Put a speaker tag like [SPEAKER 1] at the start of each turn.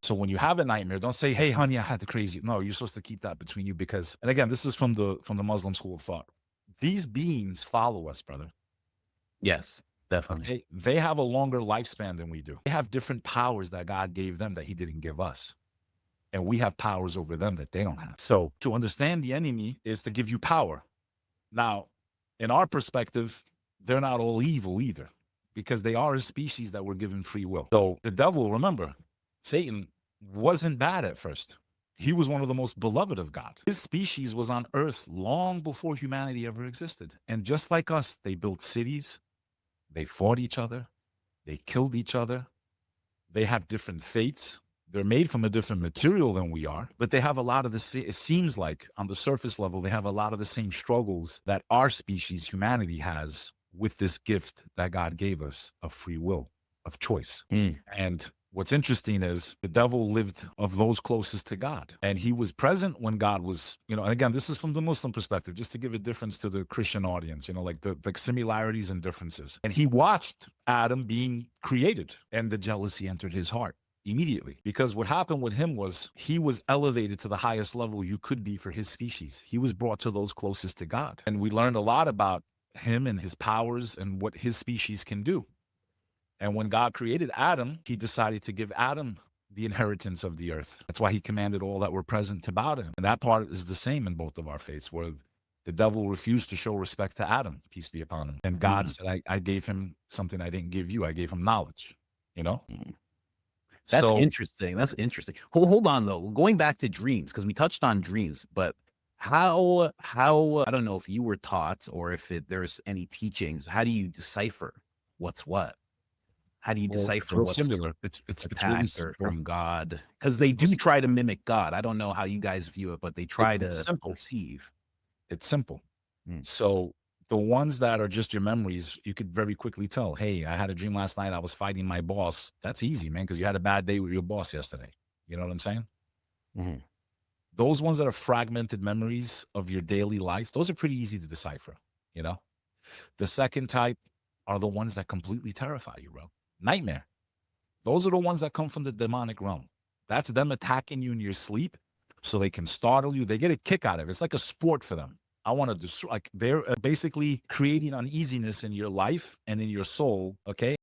[SPEAKER 1] So when you have a nightmare, don't say, "Hey, honey, I had the crazy." No, you're supposed to keep that between you because, and again, this is from the Muslim school of thought. These beings follow us, brother.
[SPEAKER 2] Yes, definitely.
[SPEAKER 1] Okay, they have a longer lifespan than we do. They have different powers that God gave them that He didn't give us, and we have powers over them that they don't have. So to understand the enemy is to give you power. Now, in our perspective, they're not all evil either, because they are a species that were given free will. So the devil, remember, Satan wasn't bad at first. He was one of the most beloved of God. His species was on earth long before humanity ever existed. And just like us, they built cities, they fought each other, they killed each other, they have different fates. They're made from a different material than we are, but they have a lot of the, it seems like on the surface level, they have a lot of the same struggles that our species, humanity, has with this gift that God gave us of free will, of choice.
[SPEAKER 2] Mm.
[SPEAKER 1] And what's interesting is the devil lived of those closest to God. And he was present when God was, and again, this is from the Muslim perspective, just to give a difference to the Christian audience, like the similarities and differences. And he watched Adam being created, and the jealousy entered his heart immediately, because what happened with him was he was elevated to the highest level you could be for his species. He was brought to those closest to God. And we learned a lot about him and his powers and what his species can do. And when God created Adam, He decided to give Adam the inheritance of the earth. That's why He commanded all that were present to bow to Him. And that part is the same in both of our faiths, where the devil refused to show respect to Adam, peace be upon him. And God said, I gave him something I didn't give you. I gave him knowledge,
[SPEAKER 2] Mm. That's
[SPEAKER 1] So
[SPEAKER 2] interesting. That's interesting. Hold on though. Going back to dreams, because we touched on dreams, but how I don't know if you were taught or if there's any teachings. How do you decipher what's what? How do you
[SPEAKER 1] well, it's
[SPEAKER 2] decipher
[SPEAKER 1] real
[SPEAKER 2] what's
[SPEAKER 1] similar. It's really
[SPEAKER 2] attacked or
[SPEAKER 1] simple.
[SPEAKER 2] from God? Because they
[SPEAKER 1] It's real
[SPEAKER 2] do try to mimic God. I don't know how you guys view it, but they try
[SPEAKER 1] it's
[SPEAKER 2] to
[SPEAKER 1] simple.
[SPEAKER 2] deceive.
[SPEAKER 1] It's simple.
[SPEAKER 2] Mm.
[SPEAKER 1] So the ones that are just your memories, you could very quickly tell, hey, I had a dream last night. I was fighting my boss. That's easy, man, because you had a bad day with your boss yesterday. You know what I'm saying?
[SPEAKER 2] Mhm.
[SPEAKER 1] Those ones that are fragmented memories of your daily life, those are pretty easy to decipher. You know, the second type are the ones that completely terrify you, bro. Nightmare. Those are the ones that come from the demonic realm. That's them attacking you in your sleep so they can startle you. They get a kick out of it. It's like a sport for them. I want to destroy, like they're basically creating uneasiness in your life and in your soul. Okay.